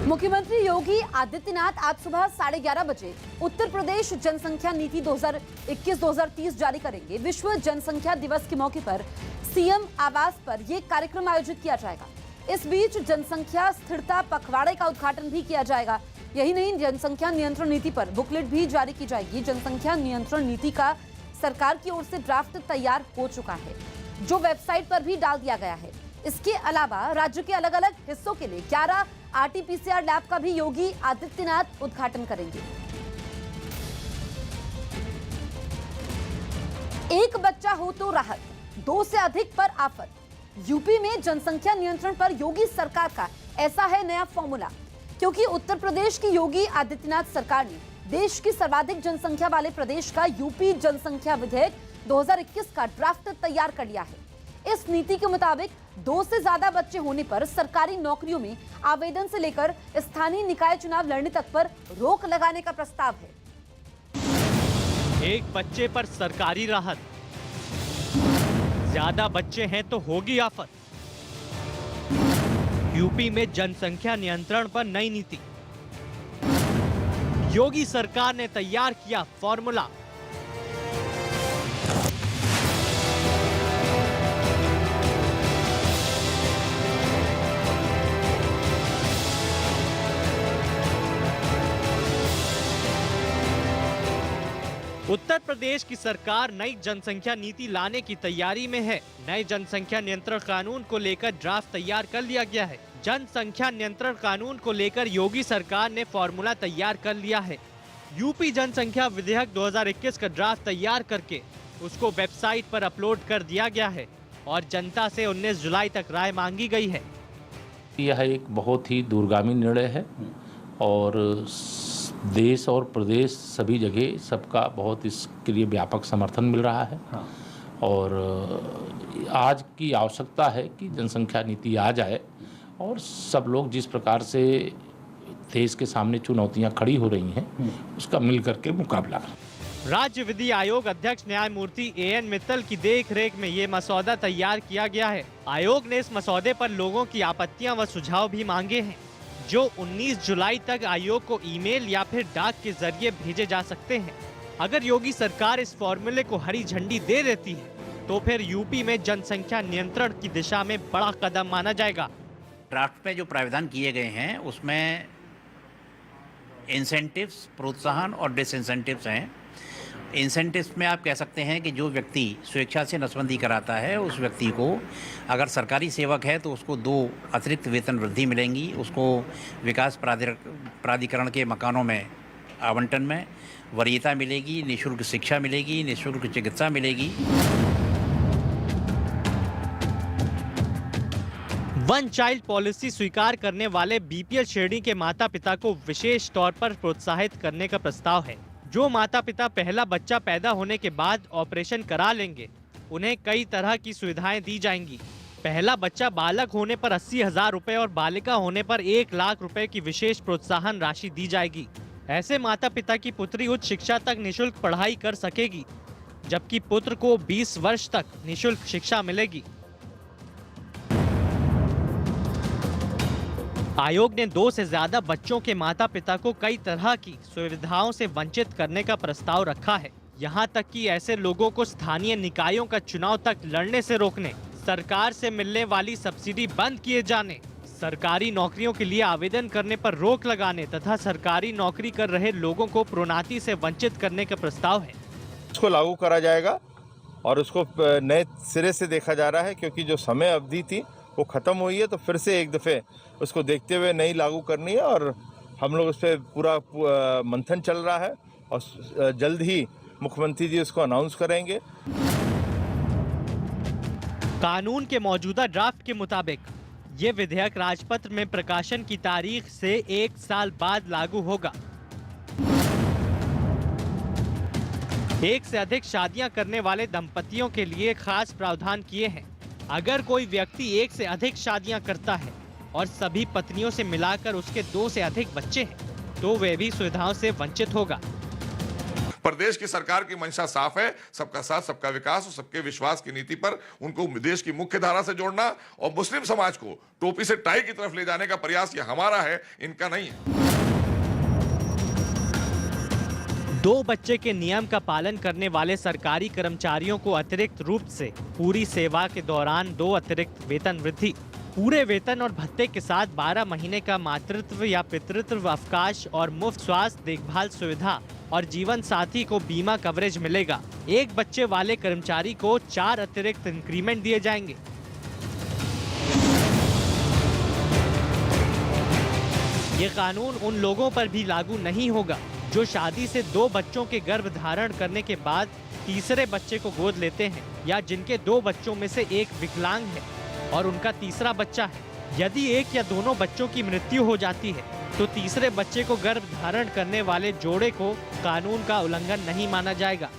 मुख्यमंत्री योगी आदित्यनाथ आज सुबह 11:30 बजे उत्तर प्रदेश जनसंख्या नीति 2021-2030 जारी करेंगे। विश्व जनसंख्या दिवस के मौके पर सीएम आवास पर यह कार्यक्रम आयोजित किया जाएगा। इस बीच जनसंख्या स्थिरता पखवाड़े का उद्घाटन भी किया जाएगा। यही नहीं, जनसंख्या नियंत्रण नीति पर बुकलेट भी जारी की जाएगी। जनसंख्या नियंत्रण नीति का सरकार की ओर से ड्राफ्ट तैयार हो चुका है, जो वेबसाइट पर भी डाल दिया गया है। इसके अलावा राज्य के अलग अलग हिस्सों के लिए 11 RT-PCR लैब का भी योगी आदित्यनाथ उद्घाटन करेंगे। एक बच्चा हो तो राहत, 2 से अधिक पर आफत। यूपी में जनसंख्या नियंत्रण पर योगी सरकार का ऐसा है नया फॉर्मूला, क्योंकि उत्तर प्रदेश की योगी आदित्यनाथ सरकार ने देश की सर्वाधिक जनसंख्या वाले प्रदेश का यूपी जनसंख्या विधेयक 2021 का ड्राफ्ट तैयार कर लिया है। इस नीति के मुताबिक 2 से ज्यादा बच्चे होने पर सरकारी नौकरियों में आवेदन से लेकर स्थानीय निकाय चुनाव लड़ने तक पर रोक लगाने का प्रस्ताव है। एक बच्चे पर सरकारी राहत, ज्यादा बच्चे हैं तो होगी आफत। यूपी में जनसंख्या नियंत्रण पर नई नीति, योगी सरकार ने तैयार किया फॉर्मूला। उत्तर प्रदेश की सरकार नई जनसंख्या नीति लाने की तैयारी में है। नए जनसंख्या नियंत्रण कानून को लेकर ड्राफ्ट तैयार कर लिया गया है। जनसंख्या नियंत्रण कानून को लेकर योगी सरकार ने फॉर्मूला तैयार कर लिया है। यूपी जनसंख्या विधेयक 2021 का ड्राफ्ट तैयार करके उसको वेबसाइट पर अपलोड कर दिया गया है और जनता से 19 जुलाई तक राय मांगी गई है। यह एक बहुत ही दूरगामी निर्णय है और देश और प्रदेश सभी जगह सबका बहुत इसके लिए व्यापक समर्थन मिल रहा है। और आज की आवश्यकता है कि जनसंख्या नीति आ जाए और सब लोग जिस प्रकार से देश के सामने चुनौतियां खड़ी हो रही हैं उसका मिल करके मुकाबला करें। राज्य विधि आयोग अध्यक्ष न्यायमूर्ति AN मित्तल की देखरेख में ये मसौदा तैयार किया गया है। आयोग ने इस मसौदे पर लोगों की आपत्तियां व सुझाव भी मांगे हैं, जो 19 जुलाई तक आयोग को ईमेल या फिर डाक के जरिए भेजे जा सकते हैं। अगर योगी सरकार इस फॉर्मूले को हरी झंडी दे देती है तो फिर यूपी में जनसंख्या नियंत्रण की दिशा में बड़ा कदम माना जाएगा। ड्राफ्ट में जो प्रावधान किए गए हैं उसमें इंसेंटिव्स, प्रोत्साहन और डिसइंसेंटिव्स हैं। इंसेंटिव्स में आप कह सकते हैं कि जो व्यक्ति स्वेच्छा से नसबंदी कराता है उस व्यक्ति को, अगर सरकारी सेवक है तो उसको 2 अतिरिक्त वेतन वृद्धि मिलेंगी, उसको विकास प्राधिकरण के मकानों में आवंटन में वरीयता मिलेगी, निःशुल्क शिक्षा मिलेगी, निःशुल्क चिकित्सा मिलेगी। वन चाइल्ड पॉलिसी स्वीकार करने वाले BPL श्रेणी के माता पिता को विशेष तौर पर प्रोत्साहित करने का प्रस्ताव है। जो माता पिता पहला बच्चा पैदा होने के बाद ऑपरेशन करा लेंगे, उन्हें कई तरह की सुविधाएं दी जाएंगी। पहला बच्चा बालक होने पर 80,000 रुपए और बालिका होने पर 1 लाख रुपए की विशेष प्रोत्साहन राशि दी जाएगी। ऐसे माता पिता की पुत्री उच्च शिक्षा तक निःशुल्क पढ़ाई कर सकेगी, जबकि पुत्र को 20 वर्ष तक निःशुल्क शिक्षा मिलेगी। आयोग ने 2 से ज्यादा बच्चों के माता पिता को कई तरह की सुविधाओं से वंचित करने का प्रस्ताव रखा है। यहाँ तक कि ऐसे लोगों को स्थानीय निकायों का चुनाव तक लड़ने से रोकने, सरकार से मिलने वाली सब्सिडी बंद किए जाने, सरकारी नौकरियों के लिए आवेदन करने पर रोक लगाने तथा सरकारी नौकरी कर रहे लोगों को प्रोन्नति से वंचित करने का प्रस्ताव है। इसको लागू करा जाएगा और उसको नए सिरे से देखा जा रहा है, क्योंकि जो समय अवधि थी वो खत्म हुई है, तो फिर से एक दफ़े उसको देखते हुए नई लागू करनी है और हम लोग उस पर पूरा मंथन चल रहा है और जल्द ही मुख्यमंत्री जी उसको अनाउंस करेंगे। कानून के मौजूदा ड्राफ्ट के मुताबिक ये विधेयक राजपत्र में प्रकाशन की तारीख से 1 साल बाद लागू होगा। 1 से अधिक शादियां करने वाले दंपतियों के लिए खास प्रावधान किए हैं। अगर कोई व्यक्ति 1 से अधिक शादियां करता है और सभी पत्नियों से मिलाकर उसके 2 से अधिक बच्चे हैं, तो वह भी सुविधाओं से वंचित होगा। प्रदेश की सरकार की मंशा साफ है, सबका साथ सबका विकास और सबके विश्वास की नीति पर उनको देश की मुख्य धारा से जोड़ना और मुस्लिम समाज को टोपी से टाई की तरफ ले जाने का प्रयास ये हमारा है, इनका नहीं है। 2 बच्चे के नियम का पालन करने वाले सरकारी कर्मचारियों को अतिरिक्त रूप से पूरी सेवा के दौरान 2 अतिरिक्त वेतन वृद्धि, पूरे वेतन और भत्ते के साथ 12 महीने का मातृत्व या पितृत्व अवकाश और मुफ्त स्वास्थ्य देखभाल सुविधा और जीवन साथी को बीमा कवरेज मिलेगा। 1 बच्चे वाले कर्मचारी को 4 अतिरिक्त इंक्रीमेंट दिए जाएंगे। ये कानून उन लोगों पर भी लागू नहीं होगा जो शादी से 2 बच्चों के गर्भ धारण करने के बाद तीसरे बच्चे को गोद लेते हैं या जिनके 2 बच्चों में से एक विकलांग है और उनका तीसरा बच्चा है। यदि एक या दोनों बच्चों की मृत्यु हो जाती है तो तीसरे बच्चे को गर्भ धारण करने वाले जोड़े को कानून का उल्लंघन नहीं माना जाएगा।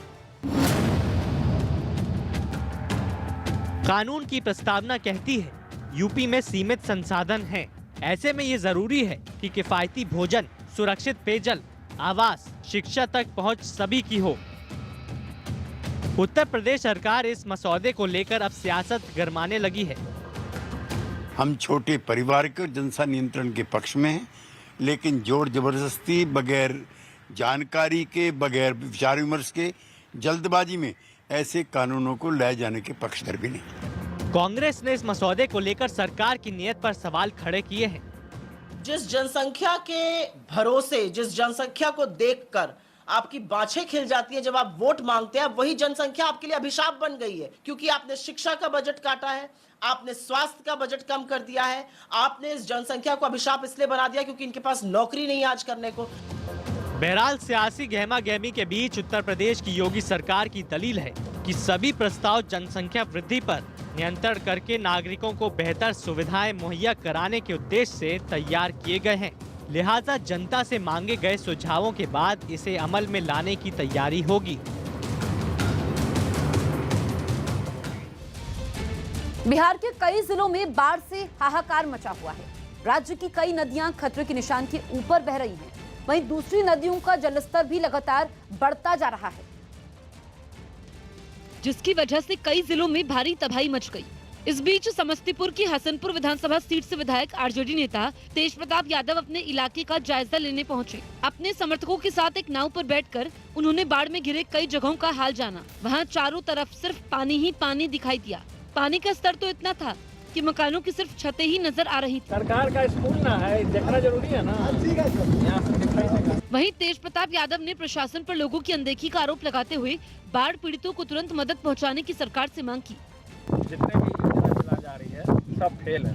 कानून की प्रस्तावना कहती है यूपी में सीमित संसाधन हैं। ऐसे में ये जरूरी है कि किफायती भोजन, सुरक्षित पेयजल, आवास, शिक्षा तक पहुंच सभी की हो। उत्तर प्रदेश सरकार इस मसौदे को लेकर अब सियासत गरमाने लगी है। हम छोटे परिवार के जनता नियंत्रण के पक्ष में हैं, लेकिन जोर जबरदस्ती, बगैर जानकारी के, बगैर विचार विमर्श के, जल्दबाजी में ऐसे कानूनों को लाए जाने के पक्षधर भी नहीं। कांग्रेस ने इस मसौदे को लेकर सरकार की नीयत पर सवाल खड़े किए हैं। जिस जनसंख्या के भरोसे, जिस जनसंख्या को देखकर आपकी बाछें खिल जाती है जब आप वोट मांगते हैं, वही जनसंख्या आपके लिए अभिशाप बन गई है। क्योंकि आपने शिक्षा का बजट काटा है, आपने स्वास्थ्य का बजट कम कर दिया है, आपने इस जनसंख्या को अभिशाप इसलिए बना दिया क्योंकि इनके पास नौकरी नहीं आज करने को। बहरहाल सियासी गहमा गहमी के बीच उत्तर प्रदेश की योगी सरकार की दलील है कि सभी प्रस्ताव जनसंख्या वृद्धि पर नियंत्रण करके नागरिकों को बेहतर सुविधाएं मुहैया कराने के उद्देश्य से तैयार किए गए हैं। लिहाजा जनता से मांगे गए सुझावों के बाद इसे अमल में लाने की तैयारी होगी। बिहार के कई जिलों में बाढ़ से हाहाकार मचा हुआ है। राज्य की कई नदियां खतरे के निशान के ऊपर बह रही हैं। वहीं दूसरी नदियों का जलस्तर भी लगातार बढ़ता जा रहा है, जिसकी वजह से कई जिलों में भारी तबाही मच गई। इस बीच समस्तीपुर की हसनपुर विधानसभा सीट से विधायक आरजेडी नेता तेज प्रताप यादव अपने इलाके का जायजा लेने पहुंचे। अपने समर्थकों के साथ एक नाव पर बैठकर उन्होंने बाढ़ में घिरे कई जगहों का हाल जाना। वहां चारों तरफ सिर्फ पानी ही पानी दिखाई दिया। पानी का स्तर तो इतना था कि मकानों की सिर्फ छतें ही नजर आ रही थी। सरकार का स्कूल ना है, देखना जरूरी है ना। वहीं तेज प्रताप यादव ने प्रशासन पर लोगों की अनदेखी का आरोप लगाते हुए बाढ़ पीड़ितों को तुरंत मदद पहुंचाने की सरकार से मांग की। जितने भी योजना चला जा रही है सब फेल है।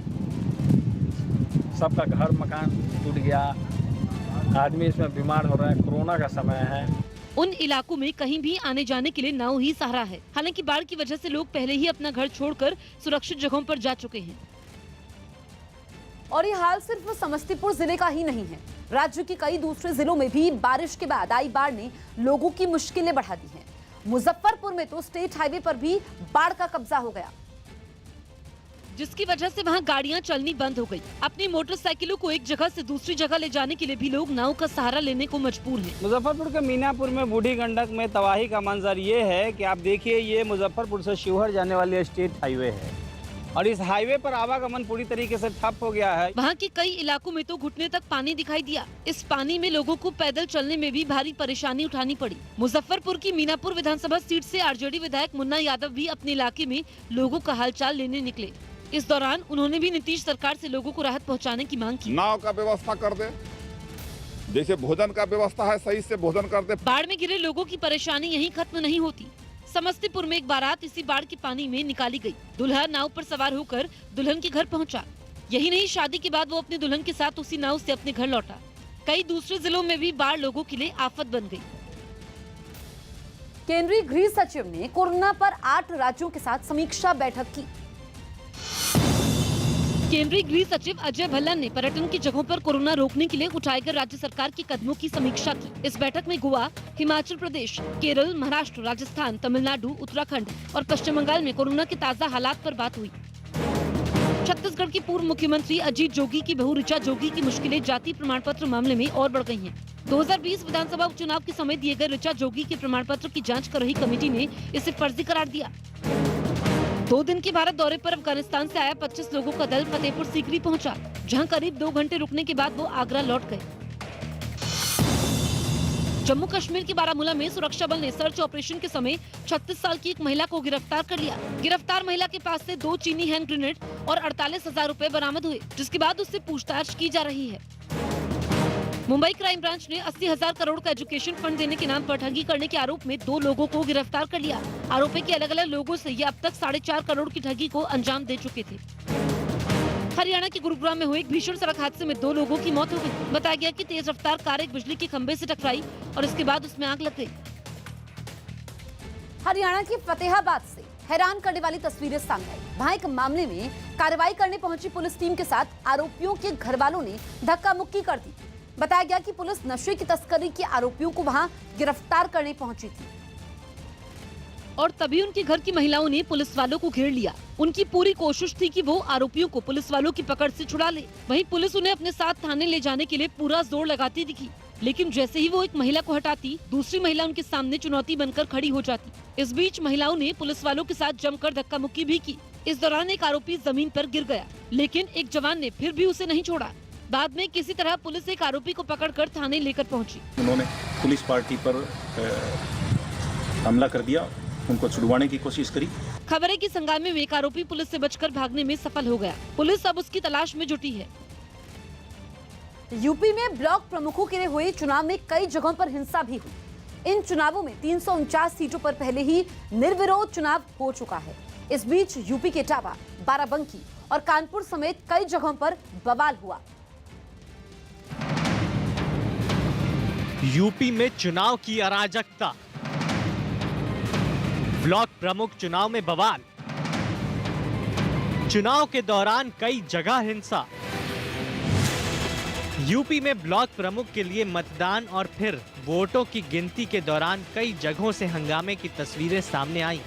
सबका घर मकान टूट गया, आदमी इसमें बीमार हो रहा है, कोरोना का समय है। उन इलाकों में कहीं भी आने जाने के लिए नाव ही सहारा है। हालांकि बाढ़ की वजह से लोग पहले ही अपना घर छोड़कर सुरक्षित जगहों पर जा चुके हैं। और ये हाल सिर्फ समस्तीपुर जिले का ही नहीं है। राज्य के कई दूसरे जिलों में भी बारिश के बाद आई बाढ़ ने लोगों की मुश्किलें बढ़ा दी हैं। मुजफ्फरपुर में तो स्टेट हाईवे पर भी बाढ़ का कब्जा हो गया, जिसकी वजह से वहां गाड़ियां चलनी बंद हो गई। अपनी मोटरसाइकिलों को एक जगह से दूसरी जगह ले जाने के लिए भी लोग नाव का सहारा लेने को मजबूर हैं। मुजफ्फरपुर के मीनापुर में बूढ़ी गंडक में तबाही का मंजर ये है कि आप देखिए, ये मुजफ्फरपुर से शिवहर जाने वाली स्टेट हाईवे है और इस हाईवे पर आवागमन पूरी तरीके से ठप हो गया है। वहाँ के कई इलाकों में तो घुटने तक पानी दिखाई दिया। इस पानी में लोगों को पैदल चलने में भी भारी परेशानी उठानी पड़ी। मुजफ्फरपुर की मीनापुर विधानसभा सीट से आरजेडी विधायक मुन्ना यादव भी अपने इलाके में लोगों का हालचाल लेने निकले। इस दौरान उन्होंने भी नीतीश सरकार से लोगों को राहत पहुंचाने की मांग की। नाव का व्यवस्था कर दे, जैसे भोजन का व्यवस्था है सही से भोजन कर दे। बाढ़ में घिरे लोगों की परेशानी यहीं खत्म नहीं होती। समस्तीपुर में एक बारात इसी बाढ़ के पानी में निकाली गई। दुल्हा नाव पर सवार होकर दुल्हन के घर पहुंचा। यही नहीं, शादी के बाद वो अपने दुल्हन के साथ उसी नाव से अपने घर लौटा। कई दूसरे जिलों में भी बाढ़ लोगों के लिए आफत बन गई। केंद्रीय गृह सचिव ने कोरोना पर 8 राज्यों के साथ समीक्षा बैठक की। केंद्रीय गृह सचिव अजय भल्ला ने पर्यटन की जगहों पर कोरोना रोकने के लिए उठाए गए राज्य सरकार के कदमों की समीक्षा की। इस बैठक में गोवा, हिमाचल प्रदेश, केरल, महाराष्ट्र, राजस्थान, तमिलनाडु, उत्तराखंड और पश्चिम बंगाल में कोरोना के ताज़ा हालात पर बात हुई। छत्तीसगढ़ की पूर्व मुख्यमंत्री अजीत जोगी की बहू ऋचा जोगी की मुश्किलें जाति प्रमाण पत्र मामले में और बढ़ गई हैं। 2020 विधानसभा उपचुनाव के समय दिए गए ऋचा जोगी के प्रमाण पत्र की जांच कर रही कमेटी ने इसे फर्जी करार दिया। 2 दिन के भारत दौरे पर अफगानिस्तान से आया 25 लोगों का दल फतेहपुर सीकरी पहुंचा, जहां करीब 2 घंटे रुकने के बाद वो आगरा लौट गए। जम्मू कश्मीर के बारामूला में सुरक्षा बल ने सर्च ऑपरेशन के समय 36 साल की एक महिला को गिरफ्तार कर लिया। गिरफ्तार महिला के पास से 2 चीनी हैंड ग्रेनेड और 48,000 रुपए बरामद हुए, जिसके बाद उससे पूछताछ की जा रही है। मुंबई क्राइम ब्रांच ने 80,000 करोड़ का एजुकेशन फंड देने के नाम पर ठगी करने के आरोप में 2 लोगों को गिरफ्तार कर लिया। आरोपी के अलग अलग लोगों से ये अब तक 4.5 करोड़ की ठगी को अंजाम दे चुके थे। हरियाणा के गुरुग्राम में हुए एक भीषण सड़क हादसे में 2 लोगों की मौत हो गई। बताया गया कि तेज रफ्तार कार एक बिजली के खंभे से टकराई और इसके बाद उसमें आग लग गई। हरियाणा के फतेहाबाद से हैरान करने वाली तस्वीरें सामने आई। वहां एक मामले में कार्रवाई करने पहुंची पुलिस टीम के साथ आरोपियों के घर वालों ने धक्का मुक्की कर दी। बताया गया कि पुलिस नशे की तस्करी के आरोपियों को वहां गिरफ्तार करने पहुंची थी और तभी उनके घर की महिलाओं ने पुलिस वालों को घेर लिया। उनकी पूरी कोशिश थी कि वो आरोपियों को पुलिस वालों की पकड़ से छुड़ा ले। वहीं पुलिस उन्हें अपने साथ थाने ले जाने के लिए पूरा जोर लगाती दिखी, लेकिन जैसे ही वो एक महिला को हटाती, दूसरी महिला उनके सामने चुनौती बनकर खड़ी हो जाती। इस बीच महिलाओं ने पुलिस वालों के साथ जमकर धक्का मुक्की भी की। इस दौरान एक आरोपी जमीन पर गिर गया, लेकिन एक जवान ने फिर भी उसे नहीं छोड़ा। बाद में किसी तरह पुलिस एक आरोपी को पकड़कर थाने लेकर पहुंची। उन्होंने पुलिस पार्टी पर हमला कर दिया, उनको छुड़वाने की कोशिश करी। खबर है कि इस हंगामे में एक आरोपी पुलिस से बचकर भागने में सफल हो गया। पुलिस अब उसकी तलाश में जुटी है। यूपी में ब्लॉक प्रमुखों के लिए हुए चुनाव में कई जगहों पर हिंसा भी हुई। इन चुनावों में 349 सीटों पर पहले ही निर्विरोध चुनाव हो चुका है। इस बीच यूपी के इटावा, बाराबंकी और कानपुर समेत कई जगहों पर बवाल हुआ। यूपी में चुनाव की अराजकता, ब्लॉक प्रमुख चुनाव में बवाल, चुनाव के दौरान कई जगह हिंसा। यूपी में ब्लॉक प्रमुख के लिए मतदान और फिर वोटों की गिनती के दौरान कई जगहों से हंगामे की तस्वीरें सामने आई।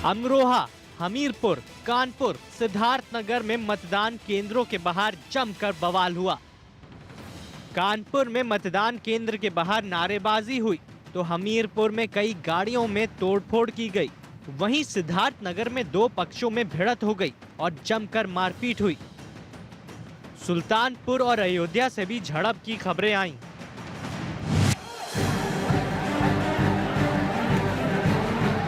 अमरोहा, हमीरपुर, कानपुर, सिद्धार्थनगर में मतदान केंद्रों के बाहर जमकर बवाल हुआ। कानपुर में मतदान केंद्र के बाहर नारेबाजी हुई तो हमीरपुर में कई गाड़ियों में तोड़फोड़ की गई। वहीं सिद्धार्थनगर में 2 पक्षों में भिड़ंत हो गई और जमकर मारपीट हुई। सुल्तानपुर और अयोध्या से भी झड़प की खबरें आईं।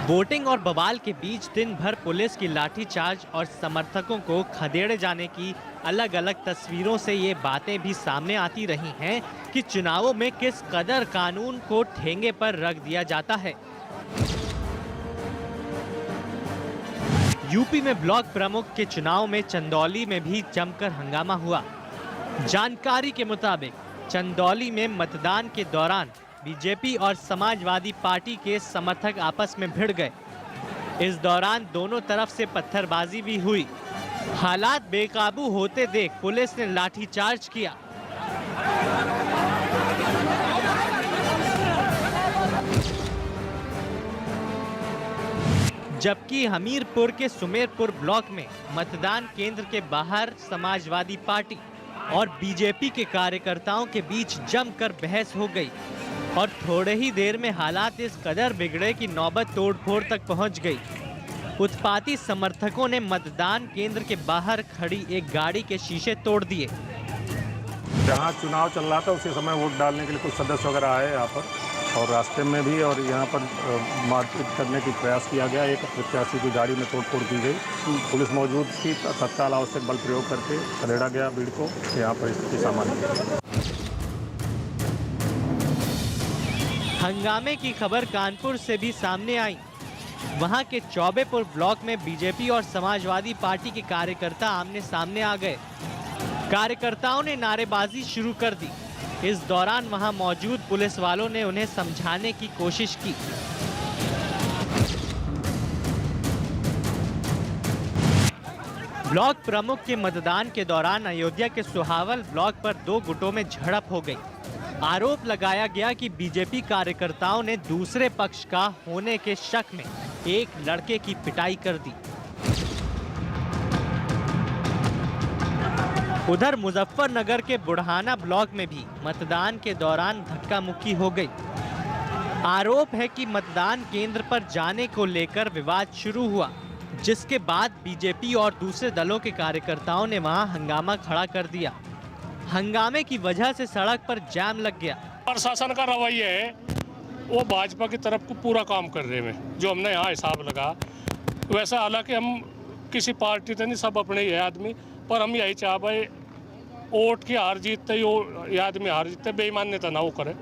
वोटिंग और बवाल के बीच दिन भर पुलिस की लाठीचार्ज और समर्थकों को खदेड़े जाने की अलग अलग तस्वीरों से ये बातें भी सामने आती रही हैं कि चुनावों में किस कदर कानून को ठेंगे पर रख दिया जाता है। यूपी में ब्लॉक प्रमुख के चुनाव में चंदौली में भी जमकर हंगामा हुआ। जानकारी के मुताबिक चंदौली में मतदान के दौरान बीजेपी और समाजवादी पार्टी के समर्थक आपस में भिड़ गए। इस दौरान दोनों तरफ से पत्थरबाजी भी हुई। हालात बेकाबू होते देख पुलिस ने लाठीचार्ज किया। जबकि हमीरपुर के सुमेरपुर ब्लॉक में मतदान केंद्र के बाहर समाजवादी पार्टी और बीजेपी के कार्यकर्ताओं के बीच जमकर बहस हो गई और थोड़े ही देर में हालात इस कदर बिगड़े कि नौबत तोड़फोड़ तक पहुंच गई। उत्पाती समर्थकों ने मतदान केंद्र के बाहर खड़ी एक गाड़ी के शीशे तोड़ दिए। जहाँ चुनाव चल रहा था उसी समय वोट डालने के लिए कुछ सदस्य वगैरह आए यहाँ पर और रास्ते में भी और यहाँ पर मारपीट करने की प्रयास किया गया। एक प्रत्याशी की गाड़ी में तोड़फोड़ की गई। पुलिस मौजूद थी, तत्काल आवश्यक बल प्रयोग करके खदेड़ा गया भीड़ को। यहाँ पर स्थिति सामान्य। हंगामे की खबर कानपुर से भी सामने आई। वहां के चौबेपुर ब्लॉक में बीजेपी और समाजवादी पार्टी के कार्यकर्ता आमने सामने आ गए। कार्यकर्ताओं ने नारेबाजी शुरू कर दी। इस दौरान वहां मौजूद पुलिस वालों ने उन्हें समझाने की कोशिश की। ब्लॉक प्रमुख के मतदान के दौरान अयोध्या के सुहावल ब्लॉक पर 2 गुटों में झड़प हो गई। आरोप लगाया गया कि बीजेपी कार्यकर्ताओं ने दूसरे पक्ष का होने के शक में एक लड़के की पिटाई कर दी। उधर मुजफ्फरनगर के बुढ़ाना ब्लॉक में भी मतदान के दौरान धक्का मुक्की हो गई। आरोप है कि मतदान केंद्र पर जाने को लेकर विवाद शुरू हुआ, जिसके बाद बीजेपी और दूसरे दलों के कार्यकर्ताओं ने वहां हंगामा खड़ा कर दिया। हंगामे की वजह से सड़क पर जाम लग गया। प्रशासन का रवैया है वो भाजपा की तरफ को पूरा काम कर रहे हैं, जो हमने यहाँ हिसाब लगा। वैसा हालांकि हम किसी पार्टी से नहीं, सब अपने ही है आदमी, पर हम यही चाह भाई वोट की हार जीतते ये आदमी हार जीतते बेईमान्यता ना वो करे।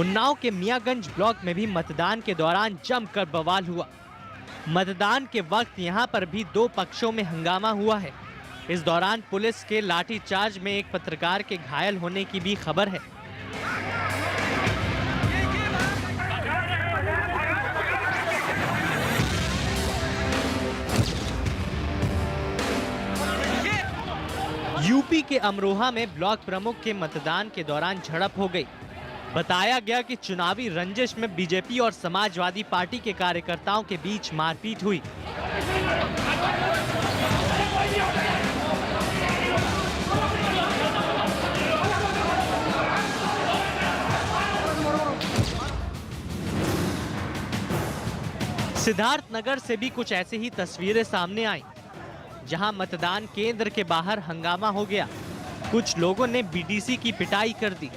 उन्नाव के मियागंज ब्लॉक में भी मतदान के दौरान जमकर बवाल हुआ। मतदान के वक्त यहां पर भी दो पक्षों में हंगामा हुआ है। इस दौरान पुलिस के लाठीचार्ज में एक पत्रकार के घायल होने की भी खबर है। यूपी के अमरोहा में ब्लॉक प्रमुख के मतदान के दौरान झड़प हो गई। बताया गया कि चुनावी रंजिश में बीजेपी और समाजवादी पार्टी के कार्यकर्ताओं के बीच मारपीट हुई। सिद्धार्थनगर से भी कुछ ऐसी ही तस्वीरें सामने आईं, जहां मतदान केंद्र के बाहर हंगामा हो गया। कुछ लोगों ने बीडीसी की पिटाई कर दी।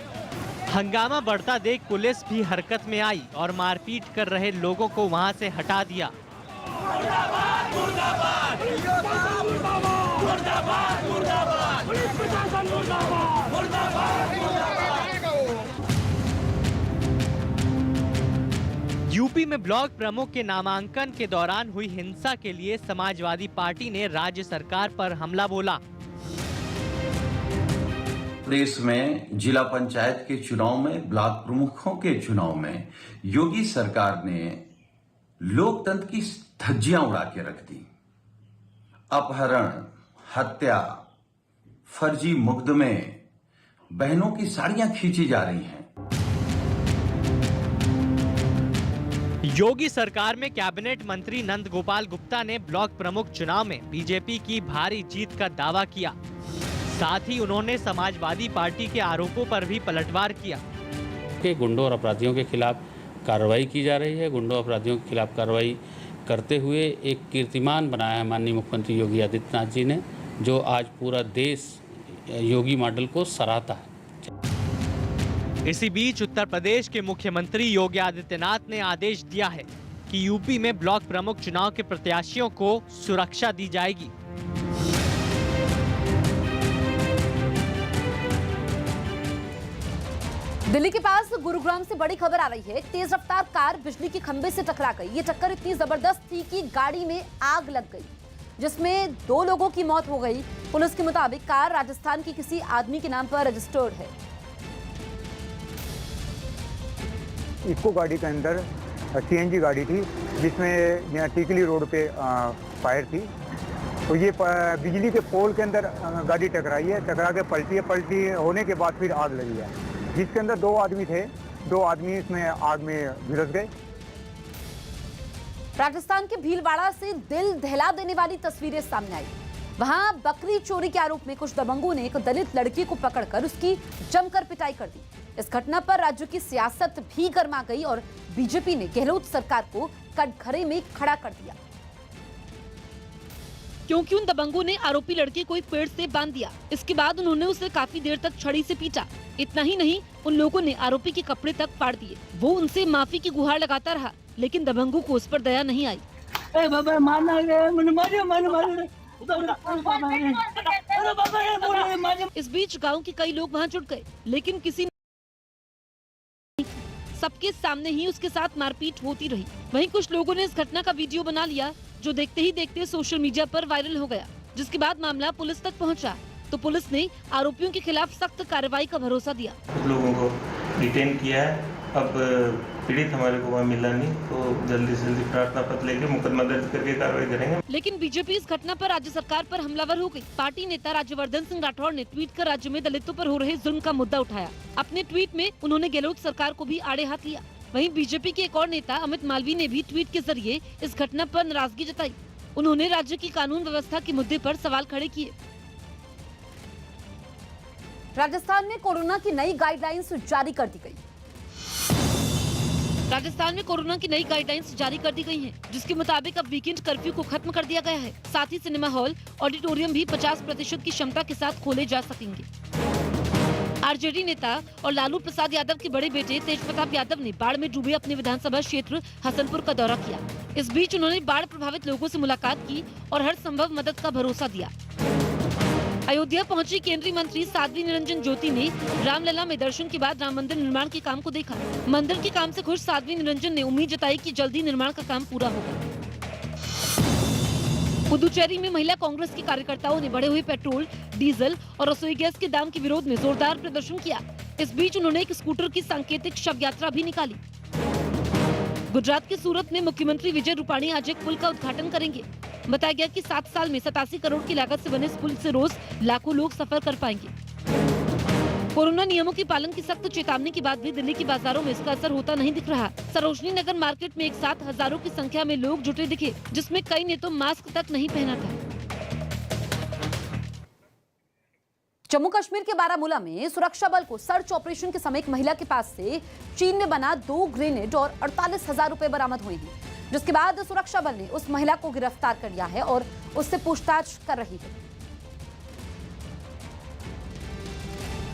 हंगामा बढ़ता देख पुलिस भी हरकत में आई और मारपीट कर रहे लोगों को वहां से हटा दिया। यूपी में ब्लॉक प्रमुख के नामांकन के दौरान हुई हिंसा के लिए समाजवादी पार्टी ने राज्य सरकार पर हमला बोला। प्रदेश में जिला पंचायत के चुनाव में, ब्लॉक प्रमुखों के चुनाव में योगी सरकार ने लोकतंत्र की धज्जियां उड़ा के रख दी। अपहरण, हत्या, फर्जी मुकदमे, बहनों की साड़ियां खींची जा रही हैं। योगी सरकार में कैबिनेट मंत्री नंद गोपाल गुप्ता ने ब्लॉक प्रमुख चुनाव में बीजेपी की भारी जीत का दावा किया। साथ ही उन्होंने समाजवादी पार्टी के आरोपों पर भी पलटवार किया कि गुंडों और अपराधियों के खिलाफ कार्रवाई की जा रही है। गुंडों अपराधियों के खिलाफ कार्रवाई करते हुए एक कीर्तिमान बनाया है माननीय मुख्यमंत्री योगी आदित्यनाथ जी ने, जो आज पूरा देश योगी मॉडल को सराहता है। इसी बीच उत्तर प्रदेश के मुख्यमंत्री योगी आदित्यनाथ ने आदेश दिया है कि यूपी में ब्लॉक प्रमुख चुनाव के प्रत्याशियों को सुरक्षा दी जाएगी। दिल्ली के पास गुरुग्राम से बड़ी खबर आ रही है। तेज रफ्तार कार बिजली के खंभे से टकरा गई। ये टक्कर इतनी जबरदस्त थी कि गाड़ी में आग लग गई, जिसमें 2 लोगों की मौत हो गई। पुलिस के मुताबिक कार राजस्थान की किसी आदमी के नाम पर रजिस्टर्ड है। इको गाड़ी के अंदर सीएनजी गाड़ी थी, जिसमें यहाँ टीकली रोड पे फायर थी। तो ये बिजली के पोल के अंदर गाड़ी टकराई है। टकरा के पलटी होने के बाद फिर आग लगी है, जिसके अंदर 2 आदमी थे। 2 आदमी इसमें आग में झुलस गए। राजस्थान के भीलवाड़ा से दिल दहला देने वाली तस्वीरें सामने आई। वहां बकरी चोरी के आरोप में कुछ दबंगों ने एक दलित लड़की को पकड़कर उसकी जमकर पिटाई कर दी। इस घटना पर राज्य की सियासत भी गर्मा गई और बीजेपी ने गहलोत सरकार को कटघरे में खड़ा कर दिया, क्योंकि उन दबंगों ने आरोपी लड़के को एक पेड़ से बांध दिया। इसके बाद उन्होंने उसे काफी देर तक छड़ी से पीटा। इतना ही नहीं, उन लोगों ने आरोपी के कपड़े तक फाड़ दिए। वो उनसे माफी की गुहार लगाता रहा, लेकिन दबंगों को उस पर दया नहीं आई। इस बीच गांव के कई लोग वहां जुट गए, लेकिन किसी सबके सामने ही उसके साथ मारपीट होती रही। वहीं कुछ लोगों ने इस घटना का वीडियो बना लिया, जो देखते ही देखते सोशल मीडिया पर वायरल हो गया, जिसके बाद मामला पुलिस तक पहुंचा। तो पुलिस ने आरोपियों के खिलाफ सख्त कार्रवाई का भरोसा दिया। लोगों को डिटेन किया है। अब पीड़ित हमारे को वहाँ मिला नहीं, तो जल्दी से जल्दी प्रार्थना पत्र लेके मुकदमा दर्ज करके कार्रवाई करेंगे। लेकिन बीजेपी इस घटना पर राज्य सरकार पर हमलावर हो गई। पार्टी नेता राज्यवर्धन सिंह राठौड़ ने ट्वीट कर राज्य में दलितों पर हो रहे जुल्म का मुद्दा उठाया। अपने ट्वीट में उन्होंने गहलोत सरकार को भी आड़े हाथ लिया। वहीं बीजेपी के एक और नेता अमित मालवीय ने भी ट्वीट के जरिए इस घटना पर नाराजगी जताई। उन्होंने राज्य की कानून व्यवस्था के मुद्दे पर सवाल खड़े किए। राजस्थान में कोरोना की नई गाइडलाइंस जारी कर दी गई। राजस्थान में कोरोना की नई गाइडलाइंस जारी कर दी गई हैं, जिसके मुताबिक अब वीकेंड कर्फ्यू को खत्म कर दिया गया है। साथ ही सिनेमा हॉल, ऑडिटोरियम भी 50% की क्षमता के साथ खोले जा सकेंगे। आरजेडी नेता और लालू प्रसाद यादव के बड़े बेटे तेज प्रताप यादव ने बाढ़ में डूबे अपने विधानसभा क्षेत्र हसनपुर का दौरा किया। इस बीच उन्होंने बाढ़ प्रभावित लोगों से मुलाकात की और हर संभव मदद का भरोसा दिया। अयोध्या पहुंची केंद्रीय मंत्री साध्वी निरंजन ज्योति ने रामलला में दर्शन के बाद राम मंदिर निर्माण के काम को देखा। मंदिर के काम से खुश साध्वी निरंजन ने उम्मीद जताई कि जल्दी निर्माण का काम पूरा होगा। पुदुचेरी में महिला कांग्रेस के कार्यकर्ताओं ने बढ़े हुए पेट्रोल, डीजल और रसोई गैस के दाम के विरोध में जोरदार प्रदर्शन किया। इस बीच उन्होंने एक स्कूटर की सांकेतिक शव यात्रा भी निकाली। गुजरात के सूरत में मुख्यमंत्री विजय रूपाणी आज एक पुल का उद्घाटन करेंगे। बताया गया कि 7 साल में 87 करोड़ की लागत से बने इस पुल से रोज लाखों लोग सफर कर पाएंगे। कोरोना नियमों के पालन की सख्त चेतावनी के बाद भी दिल्ली के बाजारों में इसका असर होता नहीं दिख रहा। सरोजनी नगर मार्केट में एक साथ हजारों की संख्या में लोग जुटे दिखे, जिसमें कई ने तो मास्क तक नहीं पहना था। जम्मू कश्मीर के बारामूला में सुरक्षा बल को सर्च ऑपरेशन के समय एक महिला के पास से चीन में बना 2 ग्रेनेड और 48,000 रुपए बरामद हुए हैं, जिसके बाद सुरक्षा बल ने उस महिला को गिरफ्तार कर लिया है और उससे पूछताछ कर रही है।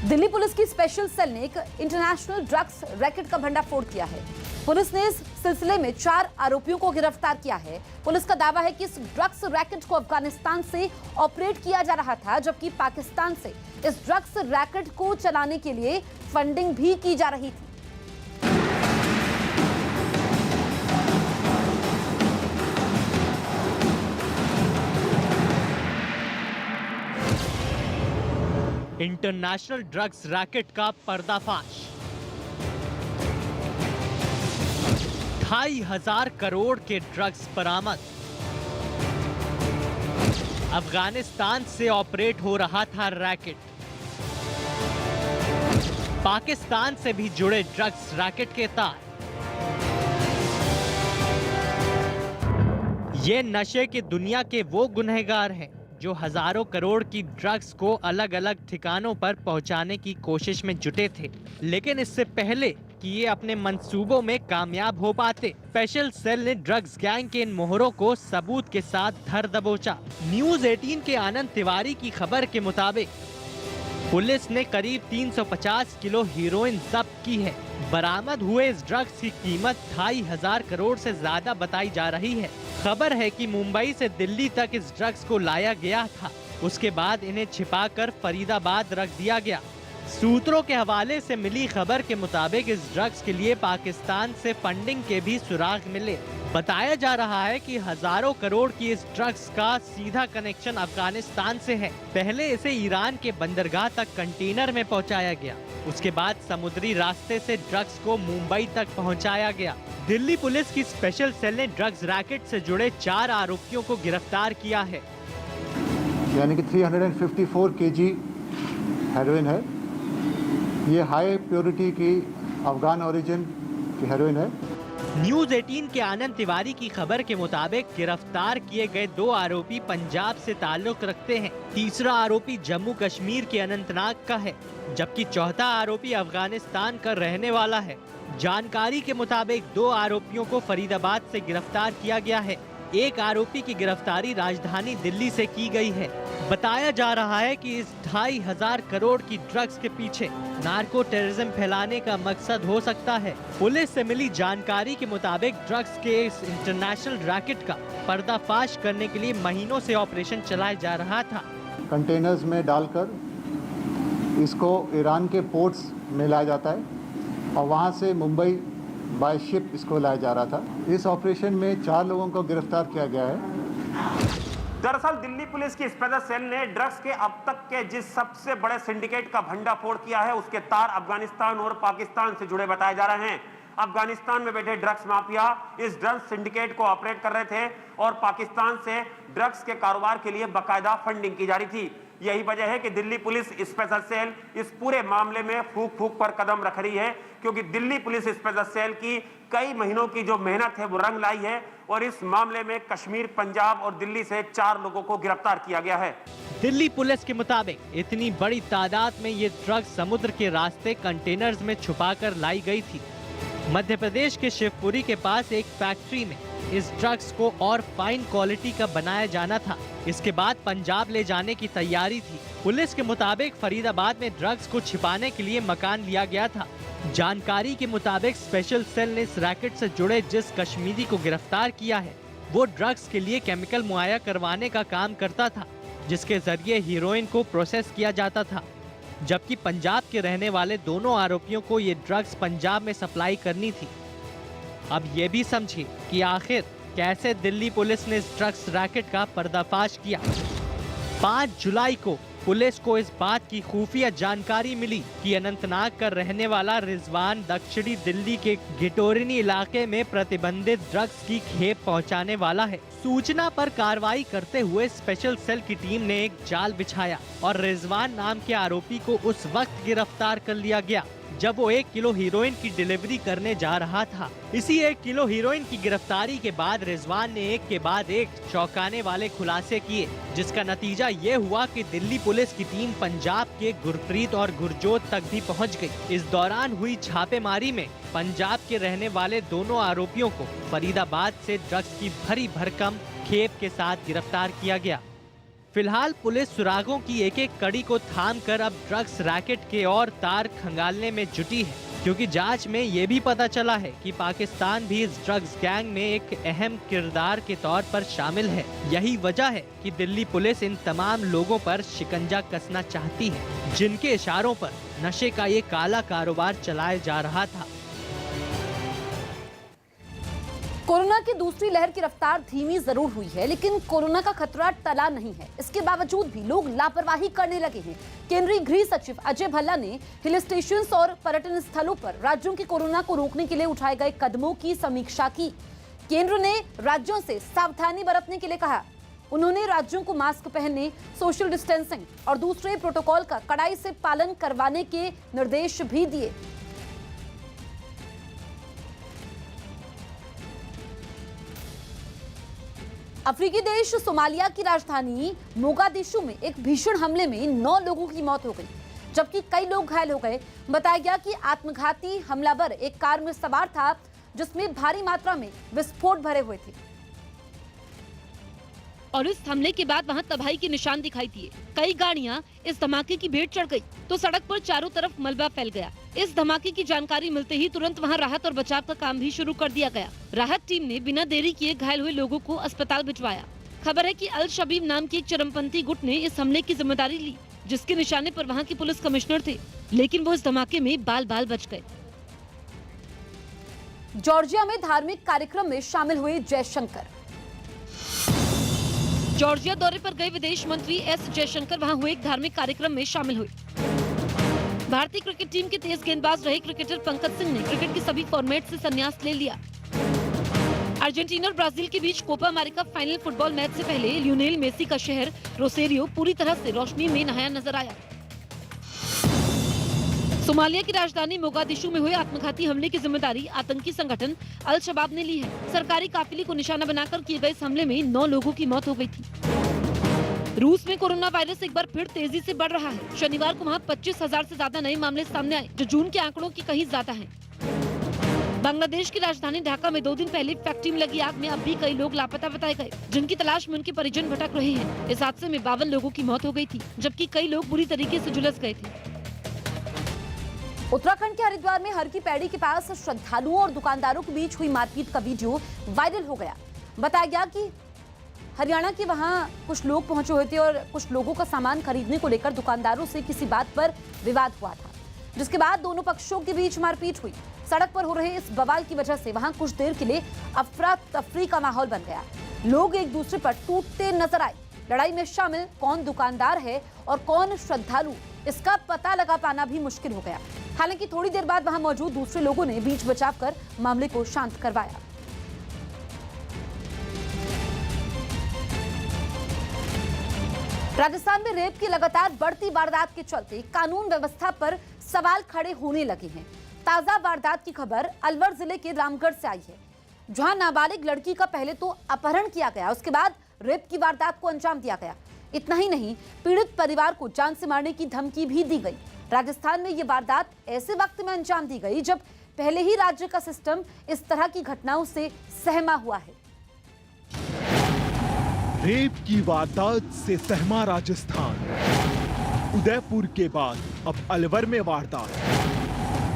दिल्ली पुलिस की स्पेशल सेल ने एक इंटरनेशनल ड्रग्स रैकेट का भंडाफोड़ किया है। पुलिस ने इस सिलसिले में 4 आरोपियों को गिरफ्तार किया है। पुलिस का दावा है कि इस ड्रग्स रैकेट को अफगानिस्तान से ऑपरेट किया जा रहा था, जबकि पाकिस्तान से इस ड्रग्स रैकेट को चलाने के लिए फंडिंग भी की जा रही थी। इंटरनेशनल ड्रग्स रैकेट का पर्दाफाश। 2,500 करोड़ के ड्रग्स बरामद। अफगानिस्तान से ऑपरेट हो रहा था रैकेट। पाकिस्तान से भी जुड़े ड्रग्स रैकेट के तार। ये नशे की दुनिया के वो गुनहगार हैं जो हजारों करोड़ की ड्रग्स को अलग अलग ठिकानों पर पहुंचाने की कोशिश में जुटे थे, लेकिन इससे पहले कि ये अपने मंसूबों में कामयाब हो पाते, स्पेशल सेल ने ड्रग्स गैंग के इन मोहरों को सबूत के साथ धर दबोचा। न्यूज 18 के आनंद तिवारी की खबर के मुताबिक पुलिस ने करीब 350 किलो हीरोइन जब्त की है। बरामद हुए इस ड्रग्स की कीमत 2,500 करोड़ से ज्यादा बताई जा रही है। खबर है कि मुंबई से दिल्ली तक इस ड्रग्स को लाया गया था, उसके बाद इन्हें छिपाकर फरीदाबाद रख दिया गया। सूत्रों के हवाले से मिली खबर के मुताबिक इस ड्रग्स के लिए पाकिस्तान से फंडिंग के भी सुराग मिले। बताया जा रहा है कि हजारों करोड़ की इस ड्रग्स का सीधा कनेक्शन अफगानिस्तान से है। पहले इसे ईरान के बंदरगाह तक कंटेनर में पहुंचाया गया, उसके बाद समुद्री रास्ते से ड्रग्स को मुंबई तक पहुंचाया गया। दिल्ली पुलिस की स्पेशल सेल ने ड्रग्स रैकेट से जुड़े 4 आरोपियों को गिरफ्तार किया है। यानी कि 354 केजी हेरोइन है। ये हाई प्योरिटी की अफगान ओरिजिन की हेरोइन है। न्यूज 18 के आनंद तिवारी की खबर के मुताबिक गिरफ्तार किए गए 2 आरोपी पंजाब से ताल्लुक रखते हैं। तीसरा आरोपी जम्मू कश्मीर के अनंतनाग का है, जबकि चौथा आरोपी अफगानिस्तान का रहने वाला है। जानकारी के मुताबिक 2 आरोपियों को फरीदाबाद से गिरफ्तार किया गया है। एक आरोपी की गिरफ्तारी राजधानी दिल्ली से की गई है। बताया जा रहा है कि इस 2,500 करोड़ की ड्रग्स के पीछे नार्को टेररिज्म फैलाने का मकसद हो सकता है। पुलिस से मिली जानकारी के मुताबिक ड्रग्स के इस इंटरनेशनल रैकेट का पर्दाफाश करने के लिए महीनों से ऑपरेशन चलाया जा रहा था। कंटेनर्स में डालकर इसको ईरान के पोर्ट्स में लाया जाता है और वहाँ से मुंबई बाय शिप इसको लाया जा रहा था। इस ऑपरेशन में 4 लोगों को गिरफ्तार किया गया है। दरअसल दिल्ली पुलिस की स्पेशल सेल ने ड्रग्स के अब तक के जिस सबसे बड़े सिंडिकेट का भंडाफोड़ किया है, उसके तार अफगानिस्तान और पाकिस्तान से जुड़े बताए जा रहे हैं। अफगानिस्तान में बैठे ड्रग्स माफिया इस ड्रग्स सिंडिकेट को ऑपरेट कर रहे थे और पाकिस्तान से ड्रग्स के कारोबार के लिए बाकायदा फंडिंग की जा रही थी। यही वजह है कि दिल्ली पुलिस स्पेशल सेल इस पूरे मामले में फूक फूक पर कदम रख रही है, क्योंकि दिल्ली पुलिस स्पेशल सेल की कई महीनों की जो मेहनत है वो रंग लाई है और इस मामले में कश्मीर, पंजाब और दिल्ली से 4 लोगों को गिरफ्तार किया गया है। दिल्ली पुलिस के मुताबिक इतनी बड़ी तादाद में ये ड्रग्स समुद्र के रास्ते कंटेनर्स में छुपाकर लाई गई थी। मध्य प्रदेश के शिवपुरी के पास एक फैक्ट्री में इस ड्रग्स को और फाइन क्वालिटी का बनाया जाना था। इसके बाद पंजाब ले जाने की तैयारी थी। पुलिस के मुताबिक फरीदाबाद में ड्रग्स को छिपाने के लिए मकान लिया गया था। जानकारी के मुताबिक स्पेशल सेल ने इस रैकेट से जुड़े जिस कश्मीरी को गिरफ्तार किया है वो ड्रग्स के लिए केमिकल मुहैया करवाने का काम करता था, जिसके जरिए हीरोइन को प्रोसेस किया जाता था। जबकि पंजाब के रहने वाले दोनों आरोपियों को ये ड्रग्स पंजाब में सप्लाई करनी थी। अब ये भी समझिए कि आखिर कैसे दिल्ली पुलिस ने इस ड्रग्स रैकेट का पर्दाफाश किया। 5 जुलाई को पुलिस को इस बात की खुफिया जानकारी मिली कि अनंतनाग का रहने वाला रिजवान दक्षिणी दिल्ली के गिटोरिनी इलाके में प्रतिबंधित ड्रग्स की खेप पहुंचाने वाला है। सूचना पर कार्रवाई करते हुए स्पेशल सेल की टीम ने एक जाल बिछाया और रिजवान नाम के आरोपी को उस वक्त गिरफ्तार कर लिया गया जब वो 1 किलो हीरोइन की डिलीवरी करने जा रहा था। इसी 1 किलो हीरोइन की गिरफ्तारी के बाद रिजवान ने एक के बाद एक चौंकाने वाले खुलासे किए, जिसका नतीजा ये हुआ कि दिल्ली पुलिस की टीम पंजाब के गुरप्रीत और गुरजोत तक भी पहुंच गई। इस दौरान हुई छापेमारी में पंजाब के रहने वाले दोनों आरोपियों को फरीदाबाद से ड्रग्स की भरी भरकम खेप के साथ गिरफ्तार किया गया। फिलहाल पुलिस सुरागों की एक एक कड़ी को थामकर अब ड्रग्स रैकेट के और तार खंगालने में जुटी है, क्योंकि जांच में ये भी पता चला है कि पाकिस्तान भी इस ड्रग्स गैंग में एक अहम किरदार के तौर पर शामिल है। यही वजह है कि दिल्ली पुलिस इन तमाम लोगों पर शिकंजा कसना चाहती है, जिनके इशारों पर नशे का ये काला कारोबार चलाया जा रहा था। कोरोना की दूसरी लहर की रफ्तार धीमी जरूर हुई है, लेकिन कोरोना का खतरा टला नहीं है। इसके बावजूद भी लोग लापरवाही करने लगे हैं। केंद्रीय गृह सचिव अजय भल्ला ने हिल स्टेशन और पर्यटन स्थलों पर राज्यों की कोरोना को रोकने के लिए उठाए गए कदमों की समीक्षा की। केंद्र ने राज्यों से सावधानी बरतने के लिए कहा। उन्होंने राज्यों को मास्क पहनने, सोशल डिस्टेंसिंग और दूसरे प्रोटोकॉल का कड़ाई से पालन करवाने के निर्देश भी दिए। अफ्रीकी देश सोमालिया की राजधानी मोगादिशु में एक भीषण हमले में 9 लोगों की मौत हो गई, जबकि कई लोग घायल हो गए। बताया गया कि आत्मघाती हमलावर एक कार में सवार था, जिसमें भारी मात्रा में विस्फोट भरे हुए थे और इस हमले के बाद वहां तबाही के निशान दिखाई दिए। कई गाड़ियां इस धमाके की भेंट चढ़ गई तो सड़क पर चारों तरफ मलबा फैल गया। इस धमाके की जानकारी मिलते ही तुरंत वहां राहत और बचाव का काम भी शुरू कर दिया गया। राहत टीम ने बिना देरी किए घायल हुए लोगों को अस्पताल भिजवाया। खबर है कि अल शबीब नाम के एक चरमपंथी गुट ने इस हमले की जिम्मेदारी ली, जिसके निशाने पर वहाँ के पुलिस कमिश्नर थे, लेकिन वो इस धमाके में बाल बाल बच गए। जॉर्जिया में धार्मिक कार्यक्रम में शामिल हुए जयशंकर। जॉर्जिया दौरे पर गए विदेश मंत्री एस जयशंकर वहां हुए एक धार्मिक कार्यक्रम में शामिल हुए। भारतीय क्रिकेट टीम के तेज गेंदबाज रहे क्रिकेटर पंकज सिंह ने क्रिकेट के सभी फॉर्मेट से संन्यास ले लिया। अर्जेंटीना और ब्राजील के बीच Copa America final football match से पहले लियोनेल मेसी का शहर रोसेरियो पूरी तरह से रोशनी में नहाया नजर आया। सोमालिया की राजधानी मोगादिशु में हुए आत्मघाती हमले की जिम्मेदारी आतंकी संगठन अल शबाब ने ली है। सरकारी काफिले को निशाना बनाकर किए गए इस हमले में 9 लोगों की मौत हो गई थी। रूस में कोरोना वायरस एक बार फिर तेजी से बढ़ रहा है। शनिवार को वहां 25,000 से ज्यादा नए मामले सामने आए, जो जून के आंकड़ों की कहीं ज्यादा हैं। बांग्लादेश की राजधानी ढाका में 2 दिन पहले फैक्ट्री में लगी आग में अब भी कई लोग लापता बताए गए, जिनकी तलाश में उनके परिजन भटक रहे हैं। इस हादसे में 52 लोगों की मौत हो गई थी, जबकि कई लोग बुरी तरीके से झुलस गए थे। उत्तराखंड के हरिद्वार में हर की पैड़ी के पास श्रद्धालुओं और दुकानदारों के बीच हुई मारपीट का वीडियो वायरल हो गया। बताया गया कि हरियाणा के वहां कुछ लोग पहुंचे हुए थे और कुछ लोगों का सामान खरीदने को लेकर दुकानदारों से किसी बात पर विवाद हुआ था, जिसके बाद दोनों पक्षों के बीच मारपीट हुई। सड़क पर हो रहे इस बवाल की वजह से वहां कुछ देर के लिए अफरा तफरी का माहौल बन गया। लोग एक दूसरे पर टूटते नजर आए। लड़ाई में शामिल कौन दुकानदार है और कौन श्रद्धालु, इसका पता लगा पाना भी मुश्किल हो गया। हालांकि थोड़ी देर बाद वहां मौजूद दूसरे लोगों ने बीच बचाव कर मामले को शांत करवाया। राजस्थान में रेप की लगातार बढ़ती वारदात के चलते कानून व्यवस्था पर सवाल खड़े होने लगे हैं। ताजा वारदात की खबर अलवर जिले के रामगढ़ से आई है। जहां नाबालिग लड़की का पहले तो अपहरण किया गया, उसके बाद रेप की वारदात को अंजाम दिया गया। इतना ही नहीं, पीड़ित परिवार को जान से मारने की धमकी भी दी गई। राजस्थान में ये वारदात ऐसे वक्त में अंजाम दी गई जब पहले ही राज्य का सिस्टम इस तरह की घटनाओं से सहमा हुआ है। रेप की वारदात से सहमा राजस्थान। उदयपुर के बाद अब अलवर में वारदात।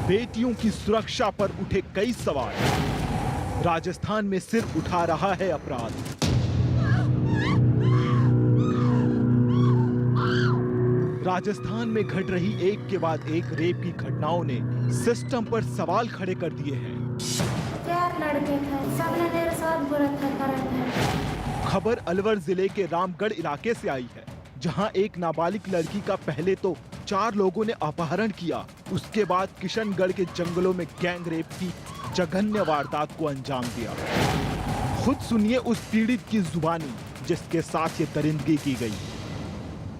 बेटियों की सुरक्षा पर उठे कई सवाल। राजस्थान में सिर उठा रहा है अपराध। राजस्थान में घट रही एक के बाद एक रेप की घटनाओं ने सिस्टम पर सवाल खड़े कर दिए हैं। 4 लड़के थे, सबने मेरे साथ बुरा करा था। खबर अलवर जिले के रामगढ़ इलाके से आई है, जहां एक नाबालिग लड़की का पहले तो 4 लोगों ने अपहरण किया, उसके बाद किशनगढ़ के जंगलों में गैंग रेप की जघन्य वारदात को अंजाम दिया। खुद सुनिए उस पीड़ित की जुबानी जिसके साथ ये दरिंदगी की गई।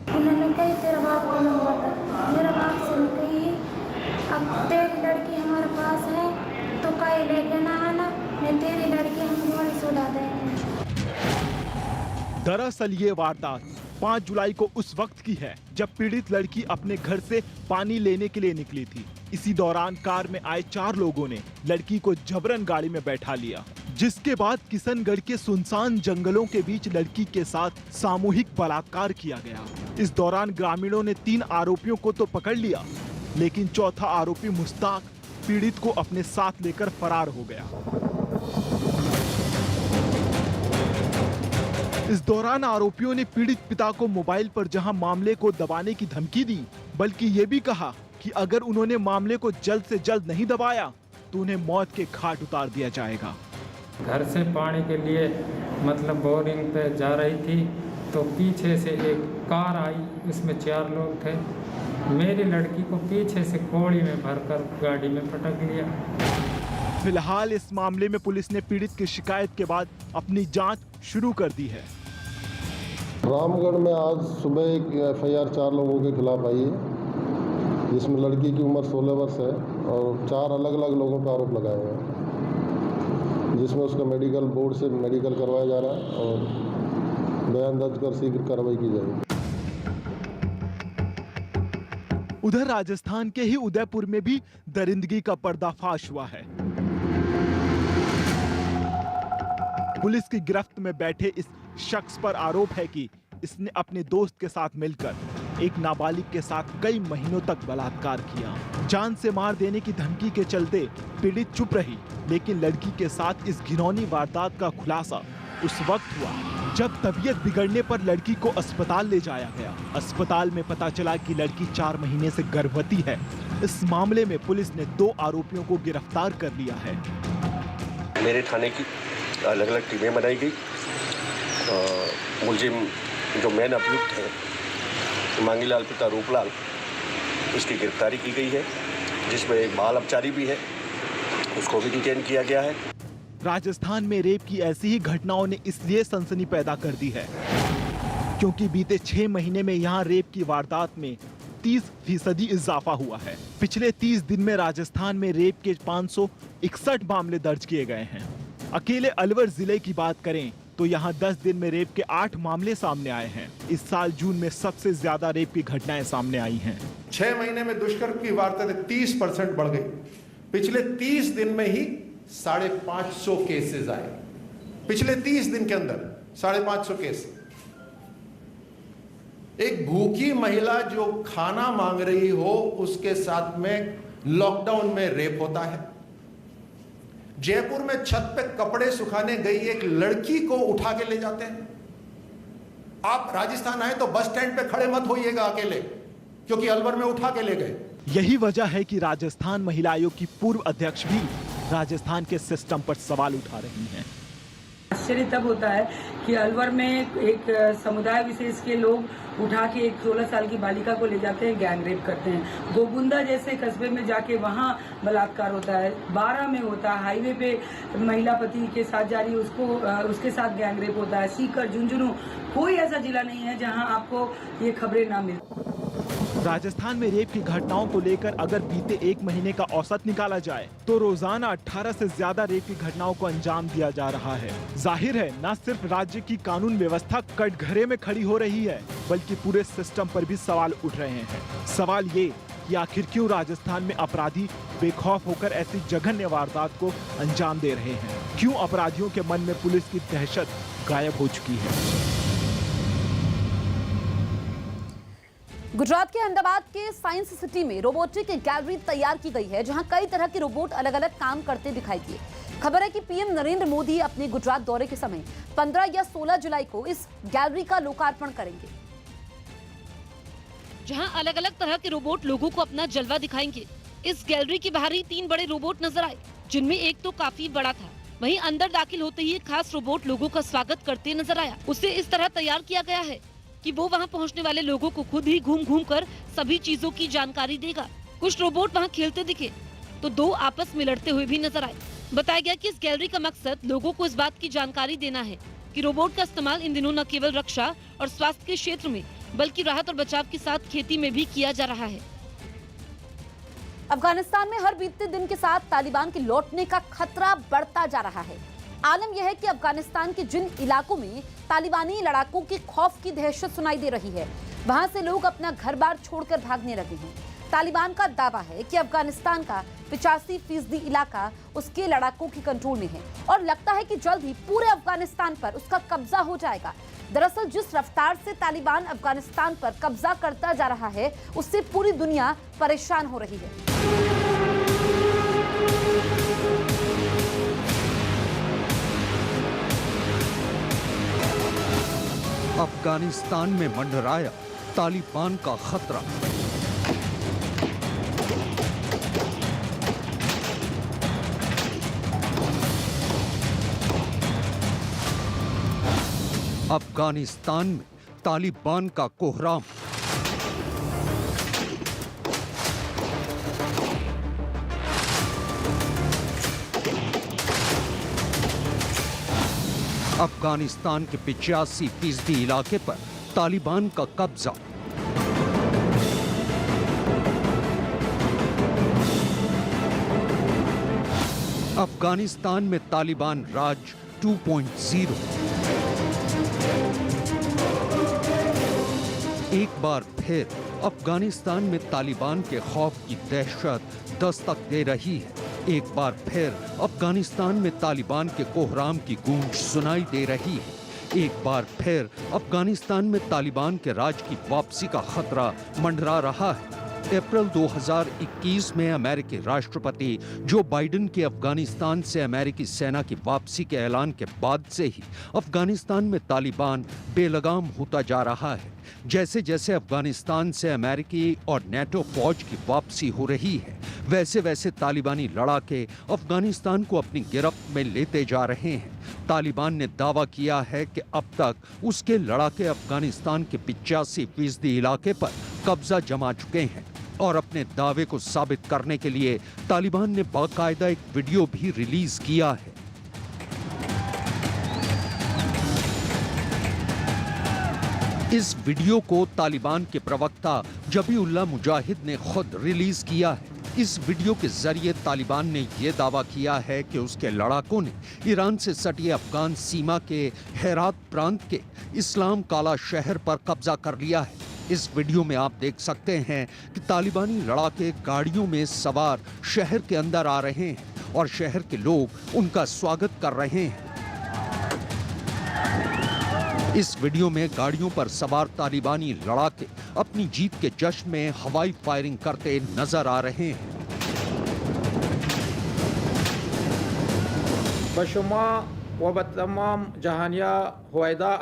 उन्होंने कही तेरा बाप को नंबर था, मेरा बाप से कही अब तेरी लड़की हमारे पास है तो कहीं लेके ना आना, नहीं तेरी लड़की हम गोली सुला देंगे। दरअसल ये वारदात 5 जुलाई को उस वक्त की है जब पीड़ित लड़की अपने घर से पानी लेने के लिए निकली थी। इसी दौरान कार में आए 4 लोगों ने लड़की को जबरन गाड़ी में बैठा लिया, जिसके बाद किशनगढ़ के सुनसान जंगलों के बीच लड़की के साथ सामूहिक बलात्कार किया गया। इस दौरान ग्रामीणों ने 3 आरोपियों को तो पकड़ लिया, लेकिन चौथा आरोपी मुश्ताक पीड़ित को अपने साथ लेकर फरार हो गया। इस दौरान आरोपियों ने पीड़ित पिता को मोबाइल पर जहां मामले को दबाने की धमकी दी, बल्कि ये भी कहा कि अगर उन्होंने मामले को जल्द से जल्द नहीं दबाया तो उन्हें मौत के घाट उतार दिया जाएगा। घर से पानी के लिए मतलब बोरिंग पे जा रही थी तो पीछे से एक कार आई, उसमें 4 लोग थे। मेरी लड़की को पीछे से कोड़ी में भरकर गाड़ी में पटक लिया। फिलहाल इस मामले में पुलिस ने पीड़ित की शिकायत के बाद अपनी जांच शुरू कर दी है। रामगढ़ में आज सुबह एक FIR 4 लोगों के खिलाफ आई है, जिसमें लड़की की उम्र 16 वर्ष है और 4 अलग अलग लोगों का आरोप लगाए हुए हैं, जिसमें उसका मेडिकल बोर्ड से मेडिकल करवाया जा रहा है और बयान दर्ज कर शीघ्र कार्रवाई की जाएगी। उधर राजस्थान के ही उदयपुर में भी दरिंदगी का पर्दाफाश हुआ है। पुलिस की गिरफ्त में बैठे इस शख्स पर आरोप है कि इसने अपने दोस्त के साथ मिलकर एक नाबालिग के साथ कई महीनों तक बलात्कार किया। जान से मार देने की धमकी के चलते पीड़ित चुप रही, लेकिन लड़की के साथ इस घिनौनी वारदात का खुलासा उस वक्त हुआ जब तबीयत बिगड़ने पर लड़की को अस्पताल ले जाया गया। अस्पताल में पता चला कि लड़की 4 महीने से गर्भवती है। इस मामले में पुलिस ने 2 आरोपियों को गिरफ्तार कर लिया है। मेरे थाने की अलग अलग टीमें बनाई गई। मुलजिम जो मेन अभियुक्त है मांगीलाल पिता रूपलाल, उसकी गिरफ्तारी की गई है, जिसमें एक बाल अपचारी भी है, उसको भी डिटेन किया गया है। राजस्थान में रेप की ऐसी ही घटनाओं ने इसलिए सनसनी पैदा कर दी है क्योंकि बीते 6 महीने में यहाँ रेप की वारदात में 30% इजाफा हुआ है। पिछले 30 दिन में राजस्थान में रेप के 561 मामले दर्ज किए गए हैं। अकेले अलवर जिले की बात करें तो यहाँ 10 दिन में रेप के 8 मामले सामने आए हैं। इस साल जून में सबसे ज्यादा रेप की घटनाएं सामने आई हैं। 6 महीने में दुष्कर्म की वारदातें 30% बढ़ गई। पिछले 30 दिन में ही 550 केसेस आए। पिछले 30 दिन के अंदर 550 केस। एक भूखी महिला जो खाना मांग रही हो, उसके साथ में लॉकडाउन में रेप होता है। जयपुर में छत पे कपड़े सुखाने गई एक लड़की को उठा के ले जाते हैं। आप राजस्थान आए तो बस स्टैंड पे खड़े मत होइएगा अकेले, क्योंकि अलवर में उठा के ले गए। यही वजह है कि राजस्थान महिला आयोग की पूर्व अध्यक्ष भी राजस्थान के सिस्टम पर सवाल उठा रही हैं। आश्चर्य तब होता है कि अलवर में एक समुदाय विशेष के लोग उठा के एक 16 साल की बालिका को ले जाते हैं, गैंग रेप करते हैं। गोबुंदा जैसे कस्बे में जाके वहाँ बलात्कार होता है। 12 में होता है, हाईवे पे महिला पति के साथ जा रही है, उसके साथ गैंग रेप होता है। सीकर, झुंझुनू, कोई ऐसा जिला नहीं है जहाँ आपको ये खबरें ना मिल। राजस्थान में रेप की घटनाओं को लेकर अगर बीते एक महीने का औसत निकाला जाए तो रोजाना 18 से ज्यादा रेप की घटनाओं को अंजाम दिया जा रहा है। जाहिर है न सिर्फ राज्य की कानून व्यवस्था कटघरे में खड़ी हो रही है, बल्कि पूरे सिस्टम पर भी सवाल उठ रहे हैं। सवाल ये कि आखिर क्यों राजस्थान में अपराधी बेखौफ होकर ऐसी जघन्य वारदात को अंजाम दे रहे हैं? क्यों अपराधियों के मन में पुलिस की दहशत गायब हो चुकी है? गुजरात के अहमदाबाद के साइंस सिटी में रोबोटिक गैलरी तैयार की गई है, जहां कई तरह के रोबोट अलग अलग काम करते दिखाई दिए। खबर है कि पीएम नरेंद्र मोदी अपने गुजरात दौरे के समय 15 या 16 जुलाई को इस गैलरी का लोकार्पण करेंगे, जहां अलग अलग तरह के रोबोट लोगों को अपना जलवा दिखाएंगे। इस गैलरी के बाहर ही 3 बड़े रोबोट नजर आए, जिनमें एक तो काफी बड़ा था। वहीं अंदर दाखिल होते ही एक खास रोबोट लोगों का स्वागत करते नजर आया। उसे इस तरह तैयार किया गया है कि वो वहां पहुंचने वाले लोगों को खुद ही घूम घूम कर सभी चीजों की जानकारी देगा। कुछ रोबोट वहां खेलते दिखे तो 2 आपस में लड़ते हुए भी नजर आए। बताया गया कि इस गैलरी का मकसद लोगों को इस बात की जानकारी देना है कि रोबोट का इस्तेमाल इन दिनों न केवल रक्षा और स्वास्थ्य के क्षेत्र में बल्कि राहत और बचाव के साथ खेती में भी किया जा रहा है। अफगानिस्तान में हर बीतते दिन के साथ तालिबान के लौटने का खतरा बढ़ता जा रहा है। आलम यह है कि अफगानिस्तान के जिन इलाकों में तालिबानी लड़ाकों के खौफ की दहशत सुनाई दे रही है, वहां से लोग अपना घर-बार छोड़कर भागने लगे हैं। तालिबान का दावा है कि अफगानिस्तान का 85% इलाका उसके लड़ाकों के कंट्रोल में है और लगता है कि जल्द ही पूरे अफगानिस्तान पर उसका कब्जा हो जाएगा। दरअसल जिस रफ्तार से तालिबान अफगानिस्तान पर कब्जा करता जा रहा है, उससे पूरी दुनिया परेशान हो रही है। अफगानिस्तान में मंडराया तालिबान का खतरा। अफगानिस्तान में तालिबान का कोहराम। अफगानिस्तान के 85% इलाके पर तालिबान का कब्जा। अफगानिस्तान में तालिबान राज 2.0। एक बार फिर अफगानिस्तान में तालिबान के खौफ की दहशत दस्तक दे रही है। एक बार फिर अफगानिस्तान में तालिबान के कोहराम की गूंज सुनाई दे रही है। एक बार फिर अफगानिस्तान में तालिबान के राज की वापसी का खतरा मंडरा रहा है। अप्रैल 2021 में अमेरिकी राष्ट्रपति जो बाइडेन के अफगानिस्तान से अमेरिकी सेना की वापसी के ऐलान के बाद से ही अफगानिस्तान में तालिबान बेलगाम होता जा रहा है। जैसे जैसे अफगानिस्तान से अमेरिकी और नेटो फौज की वापसी हो रही है, वैसे वैसे तालिबानी लड़ाके अफगानिस्तान को अपनी गिरफ्त में लेते जा रहे हैं। तालिबान ने दावा किया है कि अब तक उसके लड़ाके अफगानिस्तान के 85% इलाके पर कब्जा जमा चुके हैं और अपने दावे को साबित करने के लिए तालिबान ने बाकायदा एक वीडियो भी रिलीज किया है। इस वीडियो को तालिबान के प्रवक्ता जबीउल्लाह मुजाहिद ने खुद रिलीज किया है। इस वीडियो के जरिए तालिबान ने यह दावा किया है कि उसके लड़ाकों ने ईरान से सटी अफगान सीमा के हेरात प्रांत के इस्लाम काला शहर पर कब्जा कर लिया है। इस वीडियो में आप देख सकते हैं कि तालिबानी लड़ाके गाड़ियों में सवार शहर के अंदर आ रहे हैं और शहर के लोग उनका स्वागत कर रहे हैं। इस वीडियो में गाड़ियों पर सवार तालिबानी लड़ाके अपनी जीत के जश्न में हवाई फायरिंग करते नजर आ रहे हैं। बशुमा व बतमाम जहानिया हुआदा